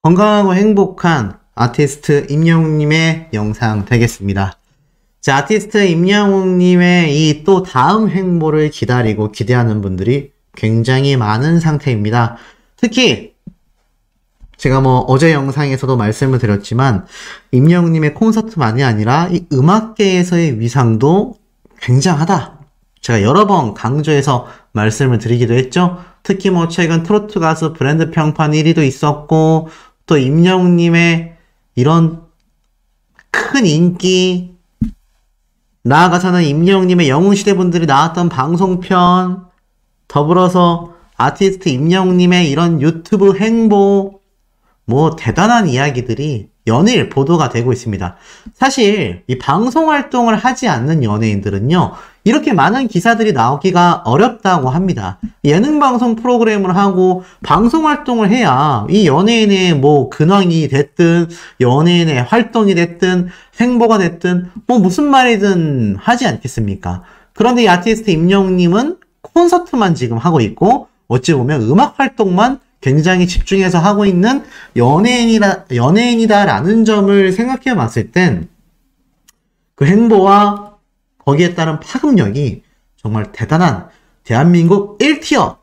건강하고 행복한 아티스트 임영웅님의 영상 되겠습니다. 자, 아티스트 임영웅님의 이 또 다음 행보를 기다리고 기대하는 분들이 굉장히 많은 상태입니다. 특히 제가 어제 영상에서도 말씀을 드렸지만 임영웅님의 콘서트만이 아니라 이 음악계에서의 위상도 굉장하다. 제가 여러 번 강조해서 말씀을 드리기도 했죠. 특히 최근 트로트 가수 브랜드 평판 1위도 있었고, 또 임영웅님의 이런 큰 인기, 나아가서는 임영웅님의 영웅시대 분들이 나왔던 방송편, 더불어서 아티스트 임영웅님의 이런 유튜브 행보, 대단한 이야기들이 연일 보도가 되고 있습니다. 사실 이 방송 활동을 하지 않는 연예인들은요, 이렇게 많은 기사들이 나오기가 어렵다고 합니다. 예능 방송 프로그램을 하고 방송 활동을 해야 이 연예인의 근황이 됐든 연예인의 활동이 됐든 행보가 됐든 무슨 말이든 하지 않겠습니까? 그런데 이 아티스트 임영웅님은 콘서트만 지금 하고 있고, 어찌 보면 음악 활동만 굉장히 집중해서 하고 있는 연예인이다라는 점을 생각해 봤을 땐 그 행보와 거기에 따른 파급력이 정말 대단한 대한민국 1티어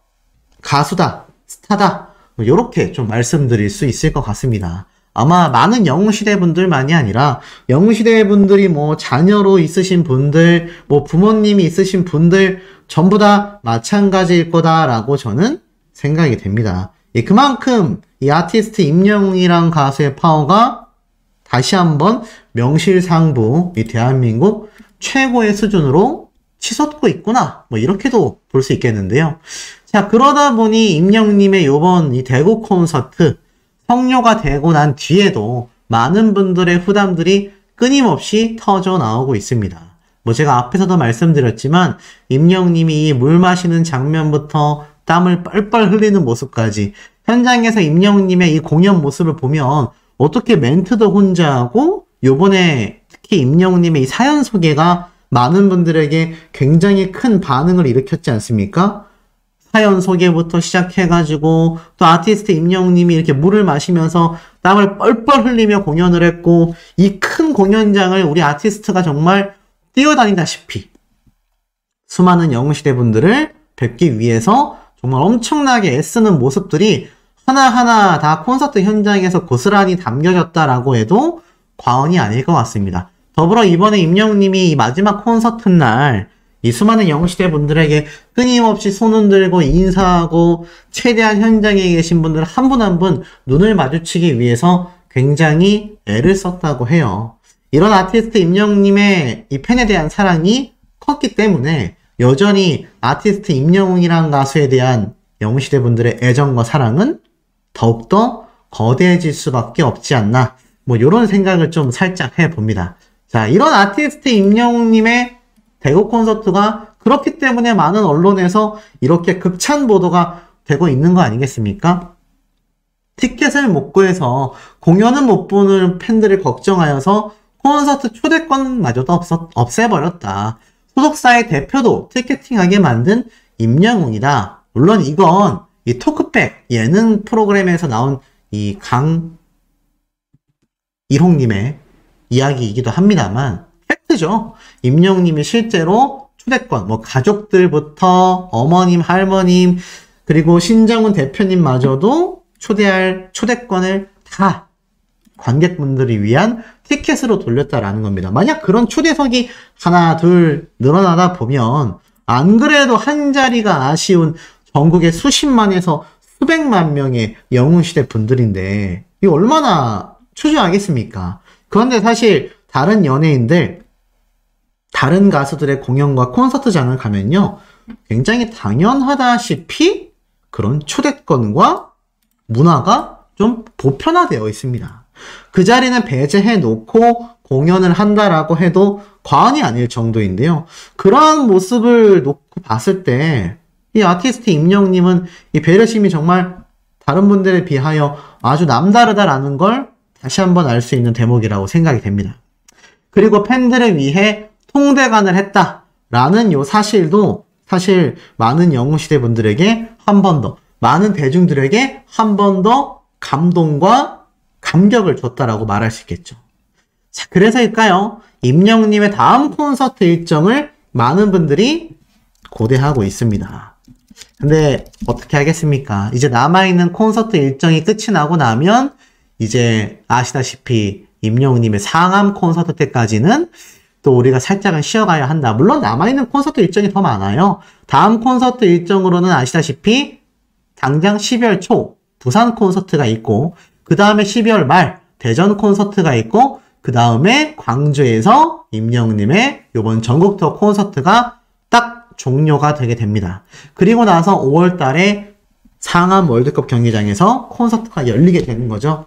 가수다, 스타다, 이렇게 좀 말씀드릴 수 있을 것 같습니다. 아마 많은 영웅시대 분들만이 아니라 영웅시대 분들이 자녀로 있으신 분들, 부모님이 있으신 분들 전부 다 마찬가지일 거다라고 저는 생각이 됩니다. 그만큼 이 아티스트 임영웅이란 가수의 파워가 다시 한번 명실상부 이 대한민국 최고의 수준으로 치솟고 있구나, 이렇게도 볼 수 있겠는데요. 자, 그러다 보니 임영웅님의 요번 이 대구 콘서트 성료가 되고 난 뒤에도 많은 분들의 후담들이 끊임없이 터져 나오고 있습니다. 제가 앞에서도 말씀드렸지만 임영웅님이 이 물 마시는 장면부터 땀을 뻘뻘 흘리는 모습까지, 현장에서 임영웅님의 이 공연 모습을 보면 어떻게 멘트도 혼자 하고, 요번에 특히 임영웅님의 이 사연 소개가 많은 분들에게 굉장히 큰 반응을 일으켰지 않습니까? 사연 소개부터 시작해가지고 또 아티스트 임영웅님이 이렇게 물을 마시면서 땀을 뻘뻘 흘리며 공연을 했고, 이 큰 공연장을 우리 아티스트가 정말 뛰어다니다시피 수많은 영웅시대 분들을 뵙기 위해서 정말 엄청나게 애쓰는 모습들이 하나하나 다 콘서트 현장에서 고스란히 담겨졌다라고 해도 과언이 아닐 것 같습니다. 더불어 이번에 임영웅님이 이 마지막 콘서트 날 이 수많은 영웅시대 분들에게 끊임없이 손 흔들고 인사하고, 최대한 현장에 계신 분들 한 분 한 분 눈을 마주치기 위해서 굉장히 애를 썼다고 해요. 이런 아티스트 임영웅님의 이 팬에 대한 사랑이 컸기 때문에 여전히 아티스트 임영웅이란 가수에 대한 영웅시대 분들의 애정과 사랑은 더욱더 거대해질 수밖에 없지 않나, 이런 생각을 좀 살짝 해봅니다. 자, 이런 아티스트 임영웅님의 대구 콘서트가 그렇기 때문에 많은 언론에서 이렇게 극찬 보도가 되고 있는 거 아니겠습니까? 티켓을 못 구해서 공연은 못 보는 팬들을 걱정하여서 콘서트 초대권마저도 없애버렸다. 소속사의 대표도 티켓팅하게 만든 임영웅이다. 물론 이건 이 토크백 예능 프로그램에서 나온 이 강일홍님의 이야기이기도 합니다만 팩트죠. 임영웅님이 실제로 초대권, 가족들부터 어머님, 할머님, 그리고 신정훈 대표님마저도 초대할 초대권을 다 관객분들을 위한 티켓으로 돌렸다라는 겁니다. 만약 그런 초대석이 하나, 둘 늘어나다 보면 안 그래도 한 자리가 아쉬운 전국의 수십만에서 수백만 명의 영웅시대 분들인데 이게 얼마나 초조하겠습니까? 그런데 사실 다른 연예인들, 다른 가수들의 공연과 콘서트장을 가면요, 굉장히 당연하다시피 그런 초대권과 문화가 좀 보편화되어 있습니다. 그 자리는 배제해 놓고 공연을 한다라고 해도 과언이 아닐 정도인데요. 그러한 모습을 놓고 봤을 때 이 아티스트 임영웅님은 이 배려심이 정말 다른 분들에 비하여 아주 남다르다라는 걸 다시 한번 알 수 있는 대목이라고 생각이 됩니다. 그리고 팬들을 위해 통대관을 했다라는 요 사실도 사실 많은 영웅시대 분들에게 한 번 더, 많은 대중들에게 한 번 더 감동과 감격을 줬다라고 말할 수 있겠죠. 자, 그래서일까요? 임영웅님의 다음 콘서트 일정을 많은 분들이 고대하고 있습니다. 근데 어떻게 하겠습니까? 이제 남아있는 콘서트 일정이 끝이 나고 나면 이제 아시다시피 임영웅님의 상암 콘서트 때까지는 또 우리가 살짝은 쉬어가야 한다. 물론 남아있는 콘서트 일정이 더 많아요. 다음 콘서트 일정으로는 아시다시피 당장 12월 초 부산 콘서트가 있고, 그 다음에 12월 말 대전 콘서트가 있고, 그 다음에 광주에서 임영웅님의 이번 전국 투어 콘서트가 딱 종료가 되게 됩니다. 그리고 나서 5월 달에 상암 월드컵 경기장에서 콘서트가 열리게 되는 거죠.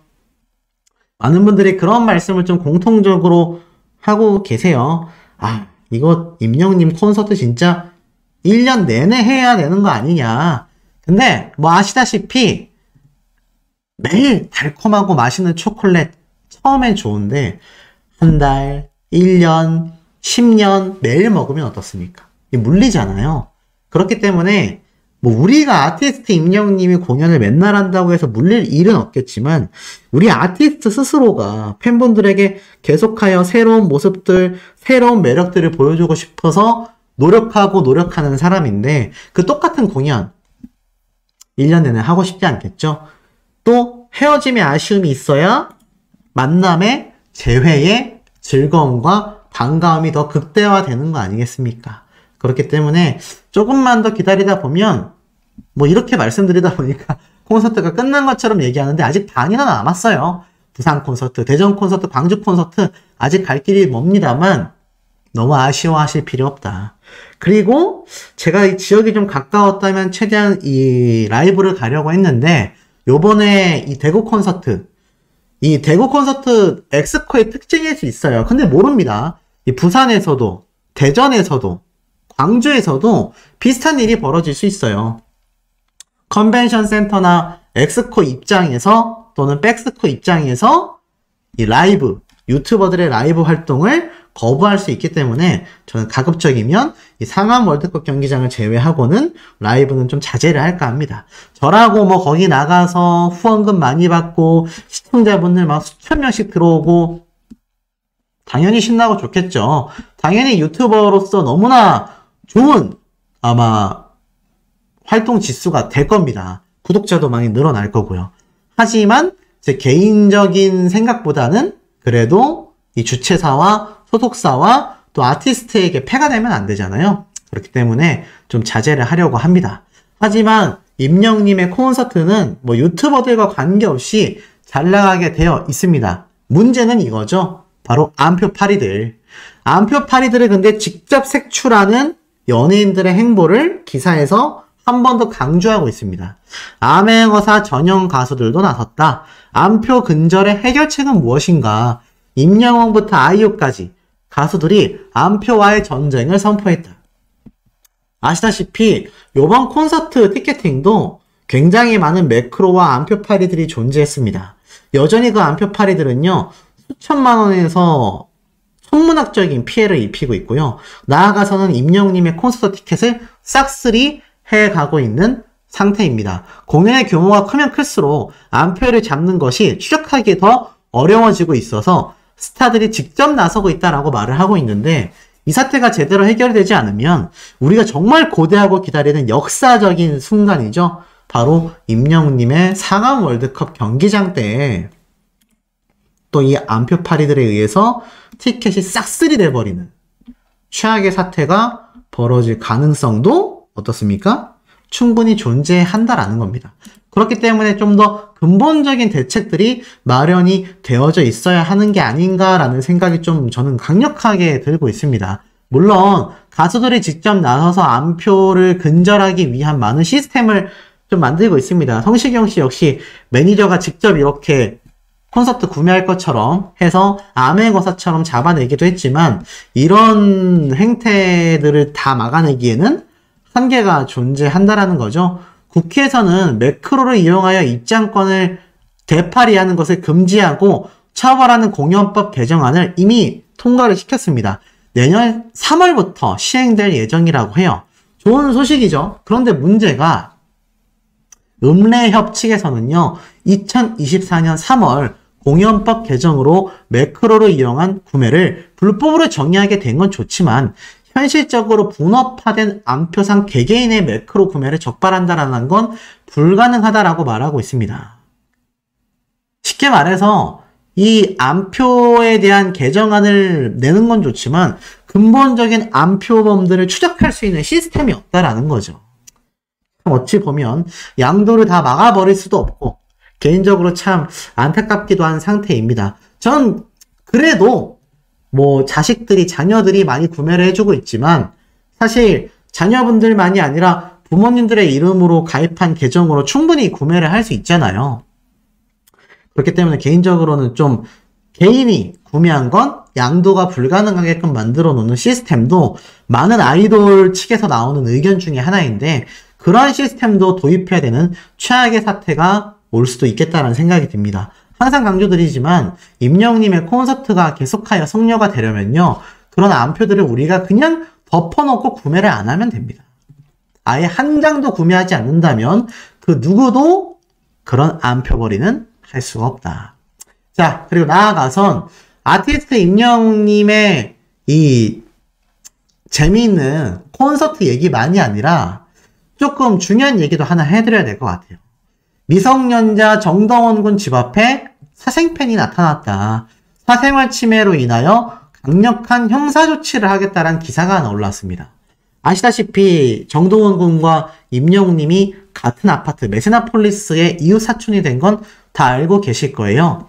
많은 분들이 그런 말씀을 좀 공통적으로 하고 계세요. 아, 이거 임영웅님 콘서트 진짜 1년 내내 해야 되는 거 아니냐. 근데 뭐 아시다시피 매일 달콤하고 맛있는 초콜릿 처음엔 좋은데 한 달, 1년, 10년 매일 먹으면 어떻습니까? 이게 물리잖아요. 그렇기 때문에 뭐 우리가 아티스트 임영웅님이 공연을 맨날 한다고 해서 물릴 일은 없겠지만 우리 아티스트 스스로가 팬분들에게 계속하여 새로운 모습들, 새로운 매력들을 보여주고 싶어서 노력하고 노력하는 사람인데 그 똑같은 공연 1년 내내 하고 싶지 않겠죠? 또 헤어짐의 아쉬움이 있어야 만남의 재회의 즐거움과 반가움이 더 극대화되는 거 아니겠습니까? 그렇기 때문에 조금만 더 기다리다 보면 뭐 이렇게 말씀드리다 보니까 콘서트가 끝난 것처럼 얘기하는데 아직 반이나 남았어요. 부산 콘서트, 대전 콘서트, 광주 콘서트 아직 갈 길이 멉니다만 너무 아쉬워하실 필요 없다. 그리고 제가 이 지역이 좀 가까웠다면 최대한 이 라이브를 가려고 했는데 요번에 이 대구 콘서트 엑스코의 특징일 수 있어요. 근데 모릅니다. 이 부산에서도 대전에서도 광주에서도 비슷한 일이 벌어질 수 있어요. 컨벤션 센터나 엑스코 입장에서 또는 백스코 입장에서 이 라이브, 유튜버들의 라이브 활동을 거부할 수 있기 때문에 저는 가급적이면 이 상암 월드컵 경기장을 제외하고는 라이브는 좀 자제를 할까 합니다. 저라고 뭐 거기 나가서 후원금 많이 받고 시청자분들 막 수천 명씩 들어오고 당연히 신나고 좋겠죠. 당연히 유튜버로서 너무나 좋은 아마 활동 지수가 될 겁니다. 구독자도 많이 늘어날 거고요. 하지만 제 개인적인 생각보다는 그래도 이 주최사와 소속사와 또 아티스트에게 폐가 되면 안 되잖아요. 그렇기 때문에 좀 자제를 하려고 합니다. 하지만 임영웅님의 콘서트는 뭐 유튜버들과 관계없이 잘 나가게 되어 있습니다. 문제는 이거죠. 바로 암표파리들. 암표파리들을 근데 직접 색출하는 연예인들의 행보를 기사에서 한 번 더 강조하고 있습니다. 암행어사 전용 가수들도 나섰다. 암표 근절의 해결책은 무엇인가? 임영웅부터 아이유까지 가수들이 암표와의 전쟁을 선포했다. 아시다시피 이번 콘서트 티켓팅도 굉장히 많은 매크로와 암표파리들이 존재했습니다. 여전히 그 암표파리들은요 수천만 원에서 천문학적인 피해를 입히고 있고요. 나아가서는 임영웅님의 콘서트 티켓을 싹쓸이 해가고 있는 상태입니다. 공연의 규모가 크면 클수록 암표를 잡는 것이 추적하기 더 어려워지고 있어서 스타들이 직접 나서고 있다라고 말을 하고 있는데 이 사태가 제대로 해결되지 않으면 우리가 정말 고대하고 기다리는 역사적인 순간이죠. 바로 임영웅님의 상암 월드컵 경기장 때 또 이 암표파리들에 의해서 티켓이 싹쓸이 돼버리는 최악의 사태가 벌어질 가능성도 어떻습니까? 충분히 존재한다라는 겁니다. 그렇기 때문에 좀 더 근본적인 대책들이 마련이 되어져 있어야 하는 게 아닌가라는 생각이 좀 저는 강력하게 들고 있습니다. 물론 가수들이 직접 나서서 암표를 근절하기 위한 많은 시스템을 좀 만들고 있습니다. 성시경 씨 역시 매니저가 직접 이렇게 콘서트 구매할 것처럼 해서 암행어사처럼 잡아내기도 했지만 이런 행태들을 다 막아내기에는 한계가 존재한다라는 거죠. 국회에서는 매크로를 이용하여 입장권을 되팔이하는 것을 금지하고 처벌하는 공연법 개정안을 이미 통과를 시켰습니다. 내년 3월부터 시행될 예정이라고 해요. 좋은 소식이죠. 그런데 문제가 읍내협 측에서는요. 2024년 3월 공연법 개정으로 매크로를 이용한 구매를 불법으로 정의하게 된 건 좋지만 현실적으로 분업화된 암표상 개개인의 매크로 구매를 적발한다는 건 불가능하다라고 말하고 있습니다. 쉽게 말해서 이 암표에 대한 개정안을 내는 건 좋지만 근본적인 암표범들을 추적할 수 있는 시스템이 없다라는 거죠. 어찌 보면 양도를 다 막아버릴 수도 없고 개인적으로 참 안타깝기도 한 상태입니다. 전 그래도 뭐 자녀들이 많이 구매를 해주고 있지만 사실 자녀분들만이 아니라 부모님들의 이름으로 가입한 계정으로 충분히 구매를 할 수 있잖아요. 그렇기 때문에 개인적으로는 좀 개인이 구매한 건 양도가 불가능하게끔 만들어 놓는 시스템도 많은 아이돌 측에서 나오는 의견 중에 하나인데 그러한 시스템도 도입해야 되는 최악의 사태가 올 수도 있겠다는 생각이 듭니다. 항상 강조드리지만 임영웅님의 콘서트가 계속하여 성료가 되려면요. 그런 암표들을 우리가 그냥 덮어놓고 구매를 안 하면 됩니다. 아예 한 장도 구매하지 않는다면 그 누구도 그런 암표벌이는 할 수가 없다. 자, 그리고 나아가선 아티스트 임영웅님의 이 재미있는 콘서트 얘기만이 아니라 조금 중요한 얘기도 하나 해드려야 될 것 같아요. 미성년자 정동원 군 집 앞에 사생팬이 나타났다. 사생활 침해로 인하여 강력한 형사조치를 하겠다는 기사가 하나 올라왔습니다. 아시다시피 정동원 군과 임영웅님이 같은 아파트 메세나폴리스의 이웃 사촌이 된 건 다 알고 계실 거예요.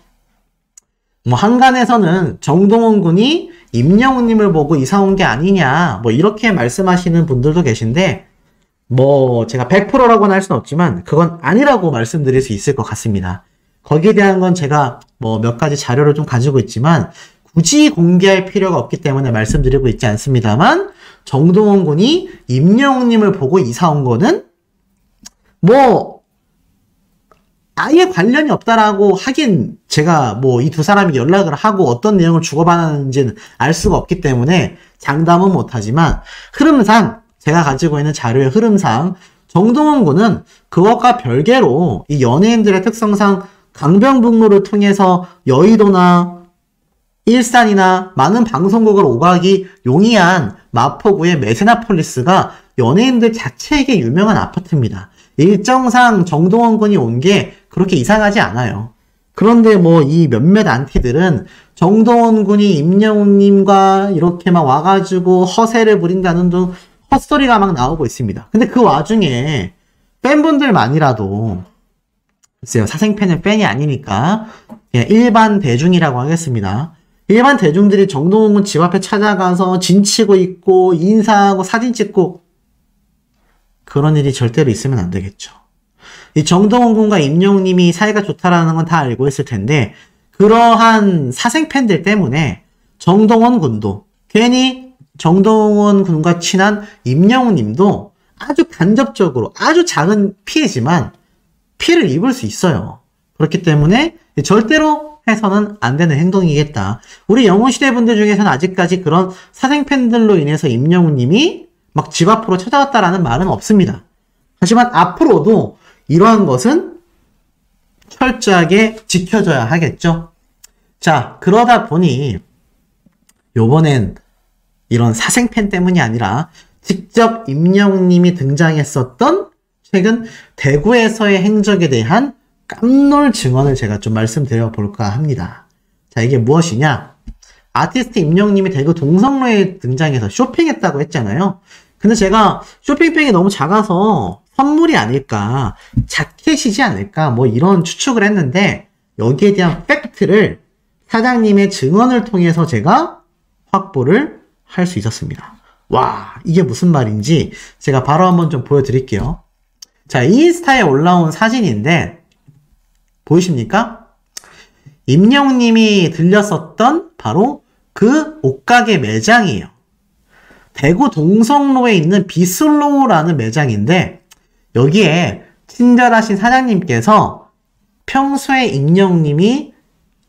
뭐 한간에서는 정동원 군이 임영웅님을 보고 이사 온 게 아니냐 뭐 이렇게 말씀하시는 분들도 계신데 뭐 제가 100%라고는 할 수는 없지만 그건 아니라고 말씀드릴 수 있을 것 같습니다. 거기에 대한 건 제가 뭐 몇 가지 자료를 좀 가지고 있지만 굳이 공개할 필요가 없기 때문에 말씀드리고 있지 않습니다만 정동원 군이 임영웅님을 보고 이사 온 거는 뭐 아예 관련이 없다라고 하긴 제가 뭐 이 두 사람이 연락을 하고 어떤 내용을 주고받았는지는 알 수가 없기 때문에 장담은 못하지만 흐름상 제가 가지고 있는 자료의 흐름상 정동원 군은 그것과 별개로 이 연예인들의 특성상 강변북로를 통해서 여의도나 일산이나 많은 방송국을 오가기 용이한 마포구의 메세나폴리스가 연예인들 자체에게 유명한 아파트입니다. 일정상 정동원 군이 온 게 그렇게 이상하지 않아요. 그런데 뭐 이 몇몇 안티들은 정동원 군이 임영웅님과 이렇게 막 와가지고 허세를 부린다는 등 헛소리가 막 나오고 있습니다. 근데 그 와중에 팬분들만이라도 글쎄요, 사생팬은 팬이 아니니까 그냥 일반 대중이라고 하겠습니다. 일반 대중들이 정동원 군 집 앞에 찾아가서 진치고 있고 인사하고 사진 찍고 그런 일이 절대로 있으면 안 되겠죠. 이 정동원 군과 임영웅님이 사이가 좋다라는 건 다 알고 있을 텐데 그러한 사생팬들 때문에 정동원 군도 괜히 정동원 군과 친한 임영웅님도 아주 간접적으로 아주 작은 피해지만 피해를 입을 수 있어요. 그렇기 때문에 절대로 해서는 안 되는 행동이겠다. 우리 영웅시대 분들 중에서는 아직까지 그런 사생팬들로 인해서 임영웅님이 막 집 앞으로 찾아왔다라는 말은 없습니다. 하지만 앞으로도 이러한 것은 철저하게 지켜줘야 하겠죠. 자, 그러다 보니 요번엔 이런 사생팬 때문이 아니라 직접 임영웅님이 등장했었던 최근 대구에서의 행적에 대한 깜놀 증언을 제가 좀 말씀드려 볼까 합니다. 자, 이게 무엇이냐? 아티스트 임영웅님이 대구 동성로에 등장해서 쇼핑했다고 했잖아요. 근데 제가 쇼핑백이 너무 작아서 선물이 아닐까, 자켓이지 않을까, 뭐 이런 추측을 했는데 여기에 대한 팩트를 사장님의 증언을 통해서 제가 확보를 할 수 있었습니다. 와, 이게 무슨 말인지 제가 바로 한번 좀 보여드릴게요. 자, 인스타에 올라온 사진인데 보이십니까? 임영웅님이 들렸었던 바로 그 옷가게 매장이에요. 대구 동성로에 있는 비슬로우라는 매장인데 여기에 친절하신 사장님께서 평소에 임영웅님이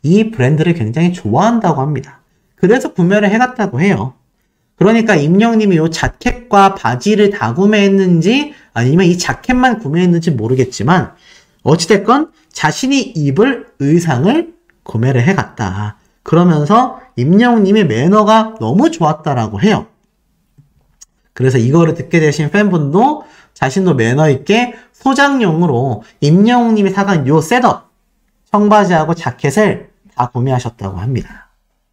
이 브랜드를 굉장히 좋아한다고 합니다. 그래서 구매를 해갔다고 해요. 그러니까 임영웅님이 이 자켓과 바지를 다 구매했는지 아니면 이 자켓만 구매했는지 모르겠지만 어찌됐건 자신이 입을 의상을 구매를 해갔다. 그러면서 임영웅님의 매너가 너무 좋았다라고 해요. 그래서 이거를 듣게 되신 팬분도 자신도 매너 있게 소장용으로 임영웅님이 사간 요 셋업, 청바지하고 자켓을 다 구매하셨다고 합니다.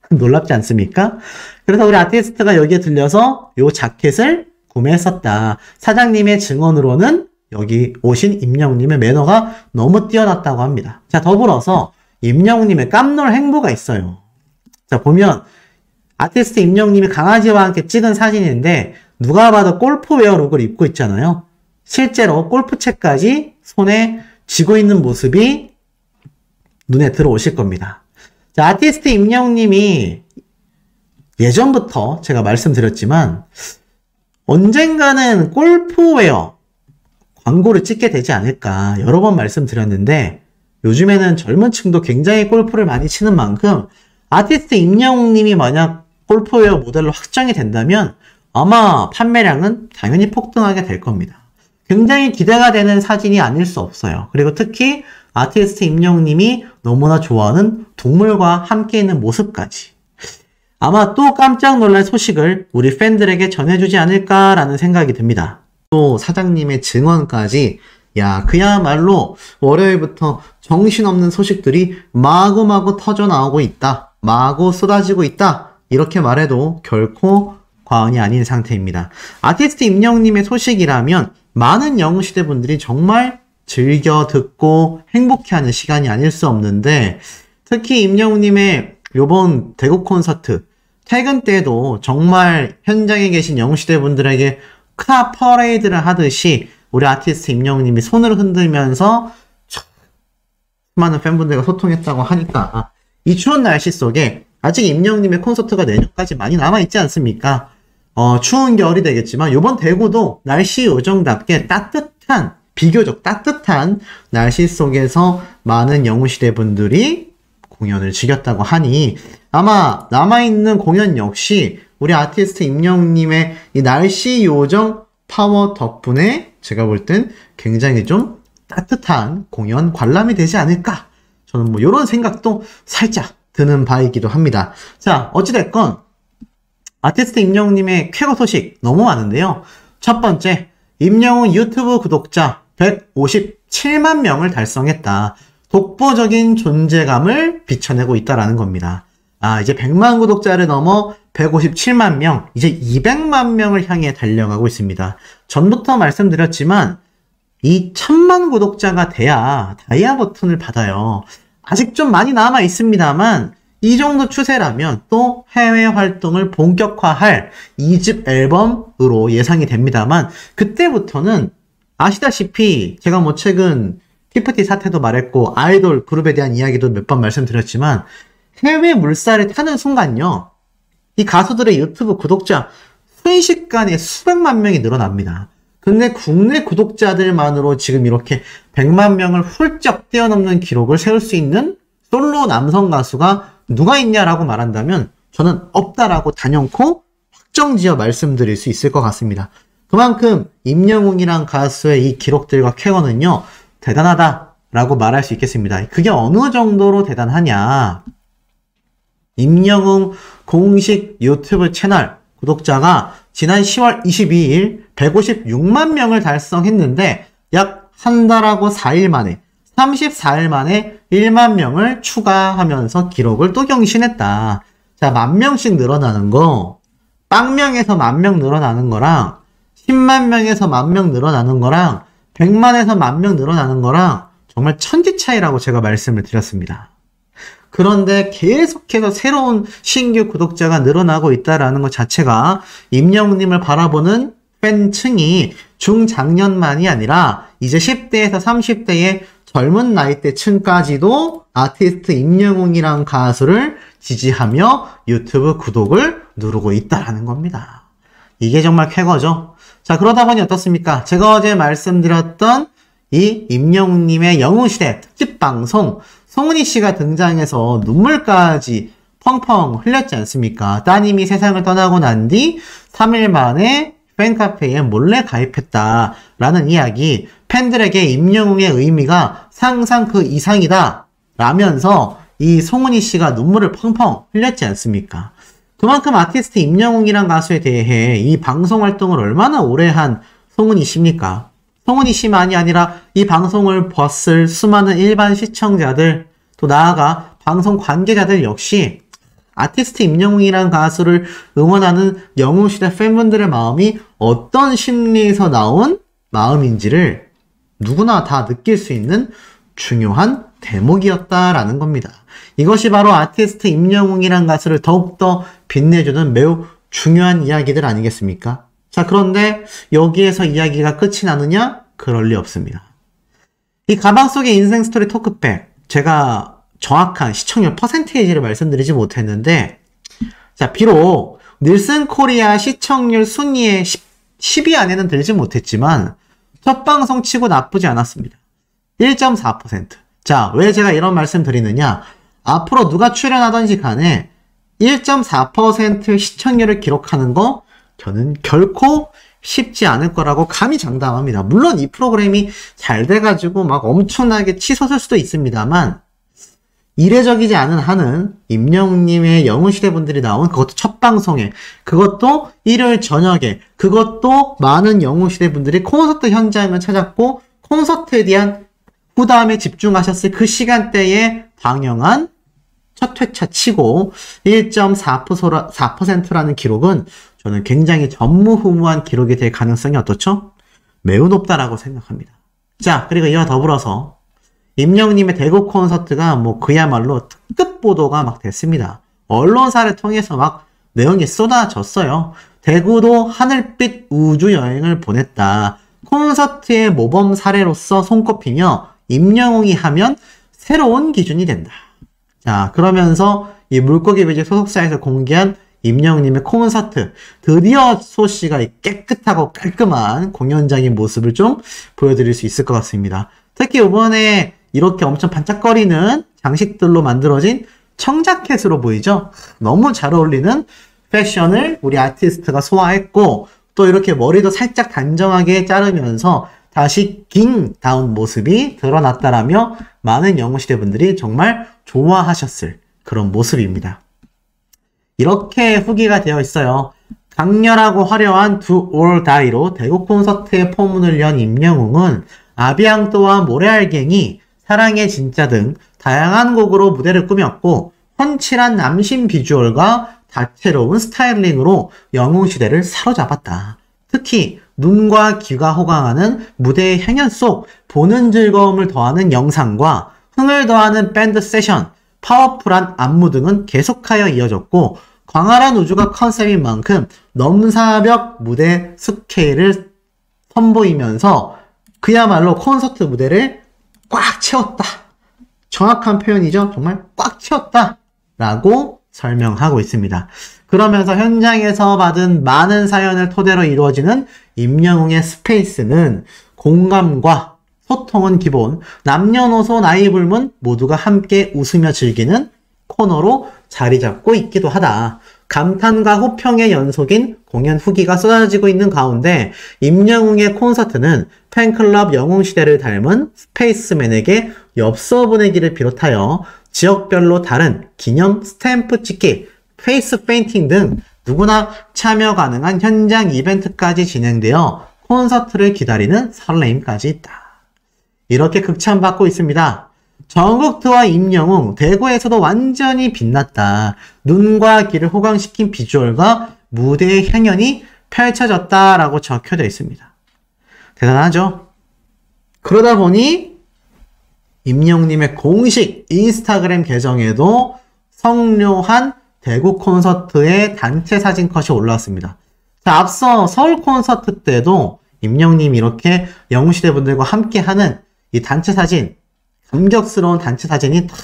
놀랍지 않습니까? 그래서 우리 아티스트가 여기에 들려서 요 자켓을 구매했었다. 사장님의 증언으로는 여기 오신 임영웅님의 매너가 너무 뛰어났다고 합니다. 자, 더불어서 임영웅님의 깜놀 행보가 있어요. 자, 보면 아티스트 임영웅님이 강아지와 함께 찍은 사진인데 누가 봐도 골프웨어 룩을 입고 있잖아요. 실제로 골프채까지 손에 쥐고 있는 모습이 눈에 들어오실 겁니다. 자, 아티스트 임영웅님이 예전부터 제가 말씀드렸지만 언젠가는 골프웨어 광고를 찍게 되지 않을까 여러 번 말씀드렸는데 요즘에는 젊은 층도 굉장히 골프를 많이 치는 만큼 아티스트 임영웅님이 만약 골프웨어 모델로 확정이 된다면 아마 판매량은 당연히 폭등하게 될 겁니다. 굉장히 기대가 되는 사진이 아닐 수 없어요. 그리고 특히 아티스트 임영웅님이 너무나 좋아하는 동물과 함께 있는 모습까지 아마 또 깜짝 놀랄 소식을 우리 팬들에게 전해주지 않을까라는 생각이 듭니다. 또 사장님의 증언까지 야 그야말로 월요일부터 정신없는 소식들이 마구마구 터져나오고 있다. 마구 쏟아지고 있다. 이렇게 말해도 결코 과언이 아닌 상태입니다. 아티스트 임영웅님의 소식이라면 많은 영웅시대 분들이 정말 즐겨 듣고 행복해하는 시간이 아닐 수 없는데 특히 임영웅님의 요번 대구 콘서트 퇴근 때도 정말 현장에 계신 영웅시대 분들에게 카 퍼레이드를 하듯이 우리 아티스트 임영웅님이 손을 흔들면서 수많은 팬분들과 소통했다고 하니까 이 추운 날씨 속에 아직 임영웅님의 콘서트가 내년까지 많이 남아있지 않습니까? 추운 겨울이 되겠지만 이번 대구도 날씨 요정답게 따뜻한 비교적 따뜻한 날씨 속에서 많은 영웅시대 분들이 공연을 즐겼다고 하니 아마 남아있는 공연 역시 우리 아티스트 임영웅님의 이 날씨 요정 파워 덕분에 제가 볼 땐 굉장히 좀 따뜻한 공연 관람이 되지 않을까 저는 뭐 이런 생각도 살짝 드는 바이기도 합니다. 자, 어찌됐건 아티스트 임영웅님의 쾌거 소식 너무 많은데요. 첫 번째, 임영웅 유튜브 구독자 157만 명을 달성했다. 독보적인 존재감을 비춰내고 있다라는 겁니다. 이제 100만 구독자를 넘어 157만 명, 이제 200만 명을 향해 달려가고 있습니다. 전부터 말씀드렸지만 이 1000만 구독자가 돼야 다이아 버튼을 받아요. 아직 좀 많이 남아 있습니다만 이 정도 추세라면 또 해외 활동을 본격화할 2집 앨범으로 예상이 됩니다만 그때부터는 아시다시피 제가 뭐 최근 피프티 사태도 말했고 아이돌 그룹에 대한 이야기도 몇 번 말씀드렸지만 해외 물살을 타는 순간요. 이 가수들의 유튜브 구독자 순식간에 수백만 명이 늘어납니다. 근데 국내 구독자들만으로 지금 이렇게 100만 명을 훌쩍 뛰어넘는 기록을 세울 수 있는 솔로 남성 가수가 누가 있냐라고 말한다면 저는 없다라고 단연코 확정지어 말씀드릴 수 있을 것 같습니다. 그만큼 임영웅이란 가수의 이 기록들과 쾌거는요. 대단하다라고 말할 수 있겠습니다. 그게 어느 정도로 대단하냐. 임영웅 공식 유튜브 채널 구독자가 지난 10월 22일 156만 명을 달성했는데 약 한 달하고 4일 만에 34일 만에 1만 명을 추가하면서 기록을 또 경신했다. 자, 10,000명씩 늘어나는 거, 빵명에서 10,000명 늘어나는 거랑 10만 명에서 10,000명 늘어나는 거랑 100만에서 10,000명 늘어나는 거랑 정말 천지 차이라고 제가 말씀을 드렸습니다. 그런데 계속해서 새로운 신규 구독자가 늘어나고 있다라는 것 자체가 임영웅님을 바라보는 팬층이 중장년만이 아니라 이제 10대에서 30대의 젊은 나이대 층까지도 아티스트 임영웅이란 가수를 지지하며 유튜브 구독을 누르고 있다라는 겁니다. 이게 정말 쾌거죠. 자, 그러다 보니 어떻습니까? 제가 어제 말씀드렸던 이 임영웅님의 영웅시대 특집방송 송은이 씨가 등장해서 눈물까지 펑펑 흘렸지 않습니까? 따님이 세상을 떠나고 난 뒤 3일 만에 팬카페에 몰래 가입했다라는 이야기, 팬들에게 임영웅의 의미가 상상 그 이상이다 라면서 이 송은이 씨가 눈물을 펑펑 흘렸지 않습니까? 그만큼 아티스트 임영웅이란 가수에 대해 이 방송 활동을 얼마나 오래 한 송은이 씨입니까? 송은이 씨만이 아니라 이 방송을 봤을 수많은 일반 시청자들, 또 나아가 방송 관계자들 역시 아티스트 임영웅이란 가수를 응원하는 영웅시대 팬분들의 마음이 어떤 심리에서 나온 마음인지를 누구나 다 느낄 수 있는 중요한 대목이었다라는 겁니다. 이것이 바로 아티스트 임영웅이란 가수를 더욱더 빛내주는 매우 중요한 이야기들 아니겠습니까? 자, 그런데 여기에서 이야기가 끝이 나느냐? 그럴 리 없습니다. 이 가방 속의 인생 스토리 토크백, 제가 정확한 시청률 퍼센테이지를 말씀드리지 못했는데, 자, 비록 닐슨 코리아 시청률 순위에 10위 안에는 들지 못했지만 첫 방송 치고 나쁘지 않았습니다. 1.4%. 자, 왜 제가 이런 말씀 드리느냐? 앞으로 누가 출연하던지 간에 1.4% 시청률을 기록하는 거 저는 결코 쉽지 않을 거라고 감히 장담합니다. 물론 이 프로그램이 잘 돼가지고 막 엄청나게 치솟을 수도 있습니다만 이례적이지 않은 한은 임영웅님의 영웅시대 분들이 나온 그것도 첫 방송에, 그것도 일요일 저녁에, 그것도 많은 영웅시대 분들이 콘서트 현장을 찾았고 콘서트에 대한 후담에 집중하셨을 그 시간대에 방영한 첫 회차 치고 1.4%라는 기록은 저는 굉장히 전무후무한 기록이 될 가능성이 어떻죠? 매우 높다라고 생각합니다. 자, 그리고 이와 더불어서 임영웅님의 대구 콘서트가 뭐 그야말로 특급 보도가 막 됐습니다. 언론사를 통해서 막 내용이 쏟아졌어요. 대구도 하늘빛 우주 여행을 보냈다. 콘서트의 모범 사례로서 손꼽히며 임영웅이 하면 새로운 기준이 된다. 자, 그러면서 이 물고기 뮤직 소속사에서 공개한 임영웅님의 콘서트, 드디어 소씨가 깨끗하고 깔끔한 공연장의 모습을 좀 보여드릴 수 있을 것 같습니다. 특히 이번에 이렇게 엄청 반짝거리는 장식들로 만들어진 청자켓으로 보이죠? 너무 잘 어울리는 패션을 우리 아티스트가 소화했고, 또 이렇게 머리도 살짝 단정하게 자르면서 다시 깅다운 모습이 드러났다라며 많은 영웅시대 분들이 정말 좋아하셨을 그런 모습입니다. 이렇게 후기가 되어 있어요. 강렬하고 화려한 Do or Die로 대구 콘서트의 포문을 연 임영웅은 아비앙또와 모래알갱이, 사랑의 진짜 등 다양한 곡으로 무대를 꾸몄고 훤칠한 남신 비주얼과 다채로운 스타일링으로 영웅시대를 사로잡았다. 특히 눈과 귀가 호강하는 무대의 향연 속 보는 즐거움을 더하는 영상과 흥을 더하는 밴드 세션, 파워풀한 안무 등은 계속하여 이어졌고 광활한 우주가 컨셉인 만큼 넘사벽 무대 스케일을 선보이면서 그야말로 콘서트 무대를 꽉 채웠다. 정확한 표현이죠. 정말 꽉 채웠다 라고 설명하고 있습니다. 그러면서 현장에서 받은 많은 사연을 토대로 이루어지는 임영웅의 스페이스는 공감과 소통은 기본, 남녀노소 나이 불문 모두가 함께 웃으며 즐기는 코너로 자리 잡고 있기도 하다. 감탄과 호평의 연속인 공연 후기가 쏟아지고 있는 가운데 임영웅의 콘서트는 팬클럽 영웅시대를 닮은 스페이스맨에게 엽서 보내기를 비롯하여 지역별로 다른 기념 스탬프 찍기, 페이스 페인팅 등 누구나 참여 가능한 현장 이벤트까지 진행되어 콘서트를 기다리는 설레임까지 있다. 이렇게 극찬받고 있습니다. 전국 투어 임영웅, 대구에서도 완전히 빛났다. 눈과 귀를 호강시킨 비주얼과 무대의 향연이 펼쳐졌다라고 적혀져 있습니다. 대단하죠? 그러다 보니 임영웅님의 공식 인스타그램 계정에도 성묘한 대구 콘서트의 단체 사진 컷이 올라왔습니다. 자, 앞서 서울 콘서트 때도 임영웅님이 이렇게 영웅시대 분들과 함께하는 이 단체 사진, 감격스러운 단체 사진이 딱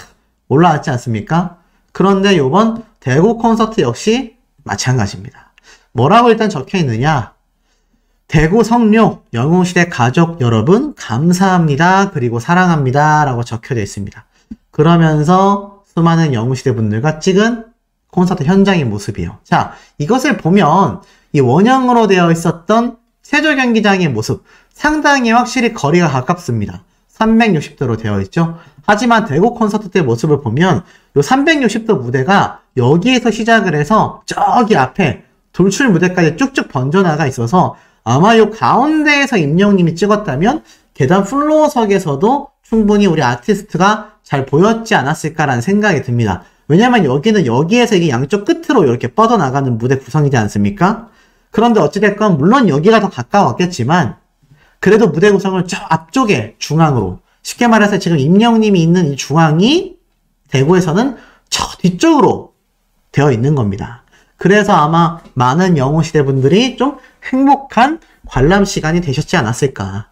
올라왔지 않습니까? 그런데 이번 대구 콘서트 역시 마찬가지입니다. 뭐라고 일단 적혀 있느냐? 대구 성묘 영웅시대 가족 여러분 감사합니다. 그리고 사랑합니다. 라고 적혀져 있습니다. 그러면서 수많은 영웅시대 분들과 찍은 콘서트 현장의 모습이에요. 자, 이것을 보면 이 원형으로 되어 있었던 세조 경기장의 모습 상당히 확실히 거리가 가깝습니다. 360도로 되어 있죠. 하지만 대구 콘서트 때 모습을 보면 요 360도 무대가 여기에서 시작을 해서 저기 앞에 돌출 무대까지 쭉쭉 번져나가 있어서 아마 요 가운데에서 임영웅님이 찍었다면 계단 플로어석에서도 충분히 우리 아티스트가 잘 보였지 않았을까라는 생각이 듭니다. 왜냐면 여기는 여기에서 이게 양쪽 끝으로 이렇게 뻗어나가는 무대 구성이지 않습니까? 그런데 어찌됐건 물론 여기가 더 가까웠겠지만 그래도 무대 구성을 저 앞쪽에 중앙으로, 쉽게 말해서 지금 임영웅님이 있는 이 중앙이 대구에서는 저 뒤쪽으로 되어 있는 겁니다. 그래서 아마 많은 영웅시대 분들이 좀 행복한 관람 시간이 되셨지 않았을까.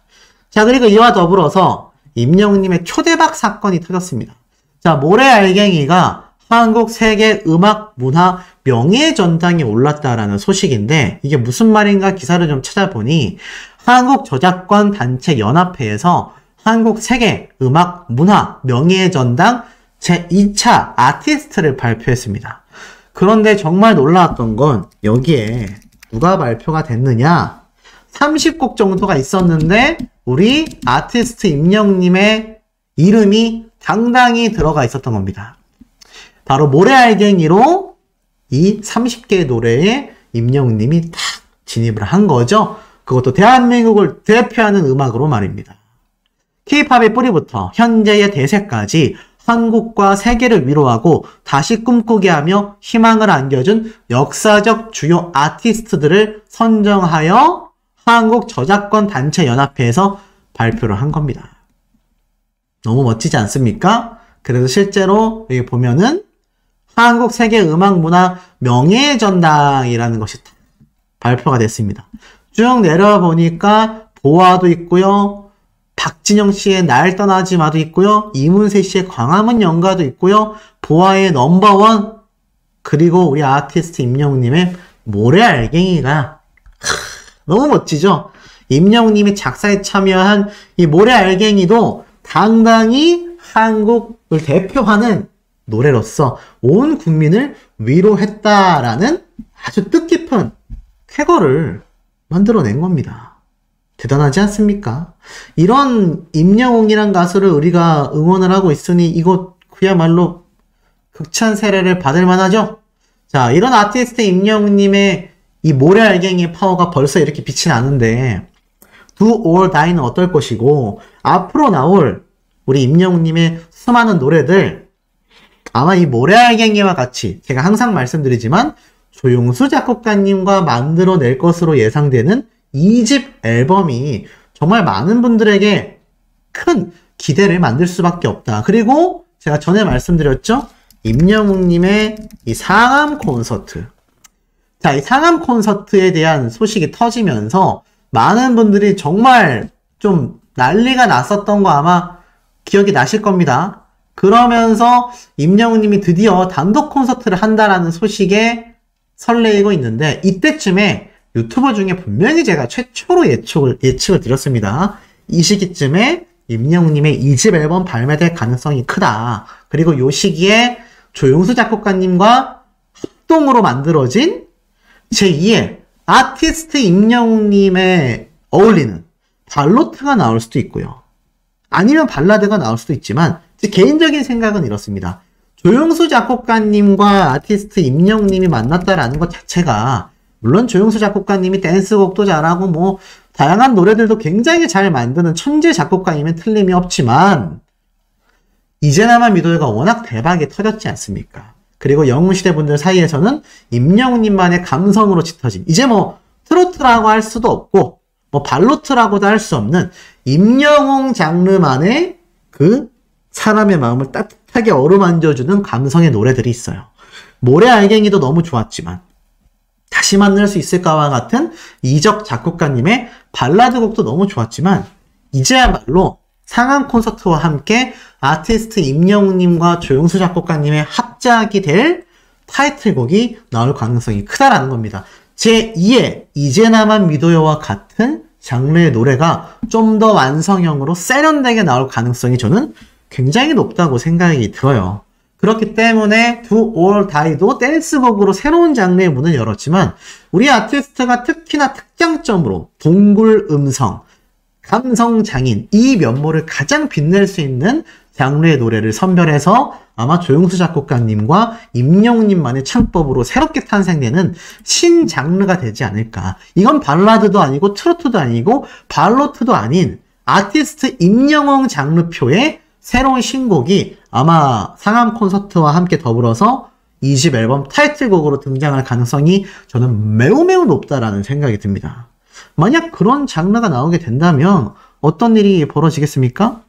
자, 그리고 이와 더불어서 임영웅님의 초대박 사건이 터졌습니다. 자, 모래알갱이가 한국 세계 음악 문화 명예전당에 올랐다라는 소식인데 이게 무슨 말인가 기사를 좀 찾아보니 한국 저작권 단체 연합회에서 한국 세계 음악 문화 명예전당 제2차 아티스트를 발표했습니다. 그런데 정말 놀라웠던 건 여기에 누가 발표가 됐느냐? 30곡 정도가 있었는데 우리 아티스트 임영웅님의 이름이 당당히 들어가 있었던 겁니다. 바로 모래알갱이로 이 30개의 노래에 임영웅님이 탁 진입을 한 거죠. 그것도 대한민국을 대표하는 음악으로 말입니다. K-팝의 뿌리부터 현재의 대세까지 한국과 세계를 위로하고 다시 꿈꾸게 하며 희망을 안겨준 역사적 주요 아티스트들을 선정하여 한국 저작권 단체 연합회에서 발표를 한 겁니다. 너무 멋지지 않습니까? 그래서 실제로 여기 보면은 한국 세계 음악 문화 명예전당이라는 것이 발표가 됐습니다. 쭉 내려와 보니까 보아도 있고요. 박진영 씨의 날 떠나지 마도 있고요. 이문세 씨의 광화문 연가도 있고요. 보아의 넘버원, 그리고 우리 아티스트 임영웅님의 모래알갱이가 너무 멋지죠? 임영웅님이 작사에 참여한 이 모래알갱이도 당당히 한국을 대표하는 노래로서 온 국민을 위로했다라는 아주 뜻깊은 쾌거를 만들어낸 겁니다. 대단하지 않습니까? 이런 임영웅이란 가수를 우리가 응원을 하고 있으니 이거 그야말로 극찬 세례를 받을 만하죠? 자, 이런 아티스트 임영웅님의 이 모래알갱이의 파워가 벌써 이렇게 빛이 나는데 Do or Die는 어떨 것이고 앞으로 나올 우리 임영웅님의 수많은 노래들 아마 이 모래알갱이와 같이 제가 항상 말씀드리지만 조용수 작곡가님과 만들어낼 것으로 예상되는 2집 앨범이 정말 많은 분들에게 큰 기대를 만들 수밖에 없다. 그리고 제가 전에 말씀드렸죠? 임영웅님의 이 상암 콘서트. 자, 이 상암 콘서트에 대한 소식이 터지면서 많은 분들이 정말 좀 난리가 났었던 거 아마 기억이 나실 겁니다. 그러면서 임영웅님이 드디어 단독 콘서트를 한다라는 소식에 설레이고 있는데 이때쯤에 유튜버 중에 분명히 제가 최초로 예측을 드렸습니다. 이 시기쯤에 임영웅님의 2집 앨범 발매될 가능성이 크다. 그리고 이 시기에 조용수 작곡가님과 합동으로 만들어진 제2의 아티스트 임영웅님에 어울리는 발로트가 나올 수도 있고요. 아니면 발라드가 나올 수도 있지만 제 개인적인 생각은 이렇습니다. 조용수 작곡가님과 아티스트 임영웅님이 만났다라는 것 자체가 물론 조용수 작곡가님이 댄스곡도 잘하고 뭐 다양한 노래들도 굉장히 잘 만드는 천재 작곡가이면 틀림이 없지만 이제나마 미도요가 워낙 대박이 터졌지 않습니까? 그리고 영웅시대 분들 사이에서는 임영웅님만의 감성으로 짙어진 이제 뭐 트로트라고 할 수도 없고 뭐 발로트라고도 할 수 없는 임영웅 장르만의 그 사람의 마음을 따뜻하게 어루만져주는 감성의 노래들이 있어요. 모래알갱이도 너무 좋았지만 다시 만날 수 있을까와 같은 이적 작곡가님의 발라드 곡도 너무 좋았지만 이제야말로 상암 콘서트와 함께 아티스트 임영웅님과 조용수 작곡가님의 합작이 될 타이틀곡이 나올 가능성이 크다라는 겁니다. 제2의 이제나만 미도요와 같은 장르의 노래가 좀 더 완성형으로 세련되게 나올 가능성이 저는 굉장히 높다고 생각이 들어요. 그렇기 때문에 Do or Die도 댄스곡으로 새로운 장르의 문을 열었지만 우리 아티스트가 특히나 특장점으로 동굴 음성, 감성 장인, 이 면모를 가장 빛낼 수 있는 장르의 노래를 선별해서 아마 조용수 작곡가님과 임영웅님만의 창법으로 새롭게 탄생되는 신장르가 되지 않을까. 이건 발라드도 아니고 트로트도 아니고 발로트도 아닌 아티스트 임영웅 장르표의 새로운 신곡이 아마 상암 콘서트와 함께 더불어서 2집 앨범 타이틀곡으로 등장할 가능성이 저는 매우 높다라는 생각이 듭니다. 만약 그런 장르가 나오게 된다면 어떤 일이 벌어지겠습니까?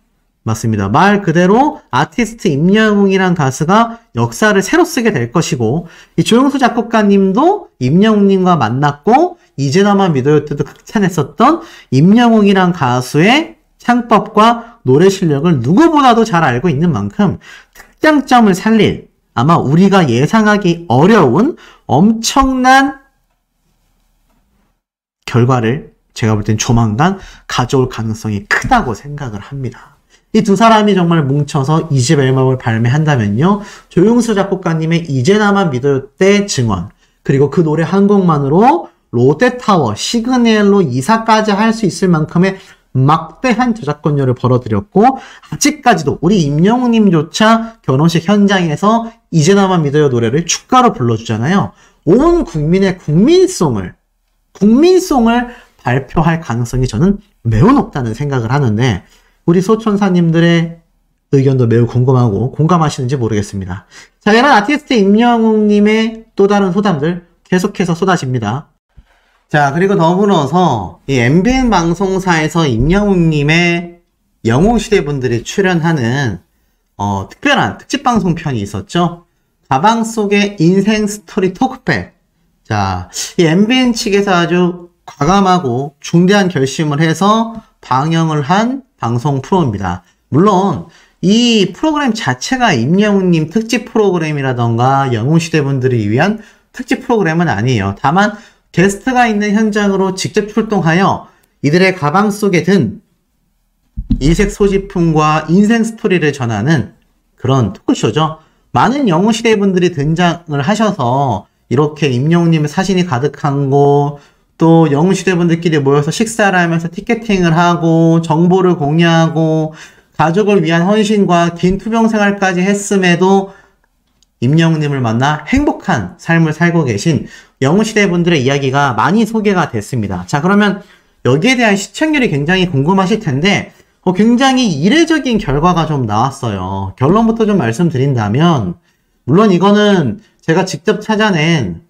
맞습니다. 말 그대로 아티스트 임영웅이란 가수가 역사를 새로 쓰게 될 것이고, 이 조용수 작곡가님도 임영웅님과 만났고 이제나만 믿어요 때도 극찬했었던 임영웅이란 가수의 창법과 노래 실력을 누구보다도 잘 알고 있는 만큼 특장점을 살릴, 아마 우리가 예상하기 어려운 엄청난 결과를 제가 볼 땐 조만간 가져올 가능성이 크다고 생각을 합니다. 이 두 사람이 정말 뭉쳐서 2집 앨범을 발매한다면요, 조용수 작곡가님의 이제나만 믿어요 때 증언, 그리고 그 노래 한 곡만으로 롯데타워, 시그널로 이사까지 할 수 있을 만큼의 막대한 저작권료를 벌어들였고, 아직까지도 우리 임영웅님조차 결혼식 현장에서 이제나만 믿어요 노래를 축가로 불러주잖아요. 온 국민의 국민송을 발표할 가능성이 저는 매우 높다는 생각을 하는데, 우리 소천사님들의 의견도 매우 궁금하고 공감하시는지 모르겠습니다. 자, 이런 아티스트 임영웅님의 또 다른 소담들 계속해서 쏟아집니다. 자, 그리고 더불어서 이 MBN 방송사에서 임영웅님의 영웅시대 분들이 출연하는 특별한 특집 방송편이 있었죠. 가방 속의 인생 스토리 토크백. 자, 이 MBN 측에서 아주 과감하고 중대한 결심을 해서 방영을 한 방송 프로입니다. 물론 이 프로그램 자체가 임영웅님 특집 프로그램이라던가 영웅시대 분들을 위한 특집 프로그램은 아니에요. 다만 게스트가 있는 현장으로 직접 출동하여 이들의 가방 속에 든 이색 소지품과 인생 스토리를 전하는 그런 토크쇼죠. 많은 영웅시대 분들이 등장을 하셔서 이렇게 임영웅님의 사진이 가득한 곳, 또 영웅시대 분들끼리 모여서 식사를 하면서 티켓팅을 하고 정보를 공유하고 가족을 위한 헌신과 긴 투병 생활까지 했음에도 임영웅님을 만나 행복한 삶을 살고 계신 영웅시대 분들의 이야기가 많이 소개가 됐습니다. 자, 그러면 여기에 대한 시청률이 굉장히 궁금하실 텐데 굉장히 이례적인 결과가 좀 나왔어요. 결론부터 좀 말씀드린다면, 물론 이거는 제가 직접 찾아낸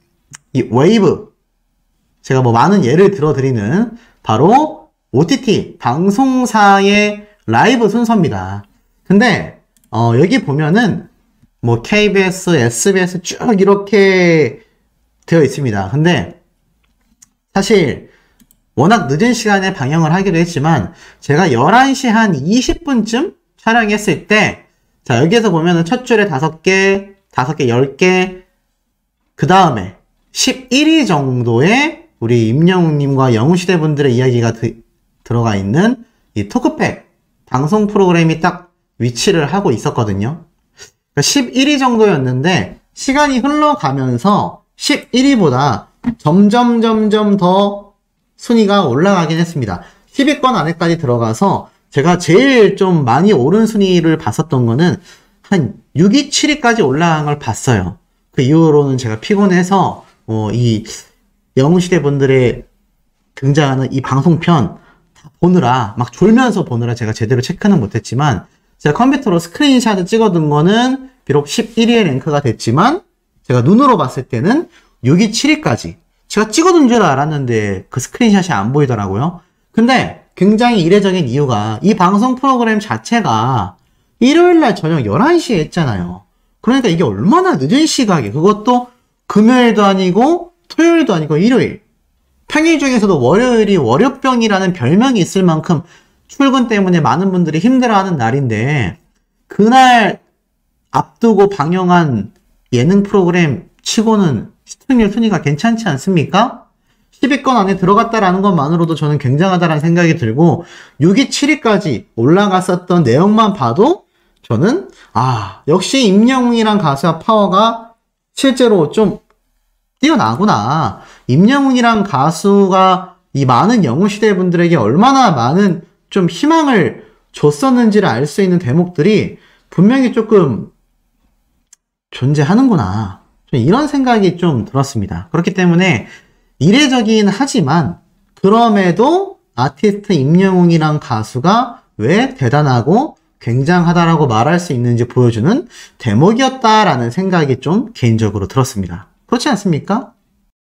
이 웨이브, 제가 뭐 많은 예를 들어드리는 바로 OTT 방송사의 라이브 순서입니다. 근데 여기 보면은 뭐 KBS, SBS 쭉 이렇게 되어 있습니다. 근데 사실 워낙 늦은 시간에 방영을 하기도 했지만 제가 11시 한 20분쯤 촬영했을 때, 자, 여기에서 보면은 첫 줄에 5개, 10개, 그 다음에 11위 정도의 우리 임영웅님과 영웅시대 분들의 이야기가 들어가 있는 이 토크팩 방송 프로그램이 딱 위치를 하고 있었거든요. 그러니까 11위 정도였는데 시간이 흘러가면서 11위보다 점점 더 순위가 올라가긴 했습니다. 10위권 안에까지 들어가서 제가 제일 좀 많이 오른 순위를 봤었던 거는 한 6위, 7위까지 올라간 걸 봤어요. 그 이후로는 제가 피곤해서 이 영웅시대 분들의 등장하는 이 방송편 다 보느라, 막 졸면서 보느라 제가 제대로 체크는 못했지만, 제가 컴퓨터로 스크린샷을 찍어둔 거는 비록 11위에 랭크가 됐지만 제가 눈으로 봤을 때는 6위, 7위까지 제가 찍어둔 줄 알았는데 그 스크린샷이 안 보이더라고요. 근데 굉장히 이례적인 이유가 이 방송 프로그램 자체가 일요일날 저녁 11시에 했잖아요. 그러니까 이게 얼마나 늦은 시각에, 그것도 금요일도 아니고 토요일도 아니고 일요일, 평일 중에서도 월요일이 월요병이라는 별명이 있을 만큼 출근 때문에 많은 분들이 힘들어하는 날인데, 그날 앞두고 방영한 예능 프로그램 치고는 시청률 순위가 괜찮지 않습니까? 10위권 안에 들어갔다라는 것만으로도 저는 굉장하다라는 생각이 들고, 6위, 7위까지 올라갔었던 내용만 봐도 저는 역시 임영웅이란 가수와 파워가 실제로 좀 뛰어나구나. 임영웅이란 가수가 이 많은 영웅시대 분들에게 얼마나 많은 좀 희망을 줬었는지를 알 수 있는 대목들이 분명히 조금 존재하는구나. 좀 이런 생각이 좀 들었습니다. 그렇기 때문에 이례적이긴 하지만 그럼에도 아티스트 임영웅이란 가수가 왜 대단하고 굉장하다라고 말할 수 있는지 보여주는 대목이었다라는 생각이 좀 개인적으로 들었습니다. 그렇지 않습니까?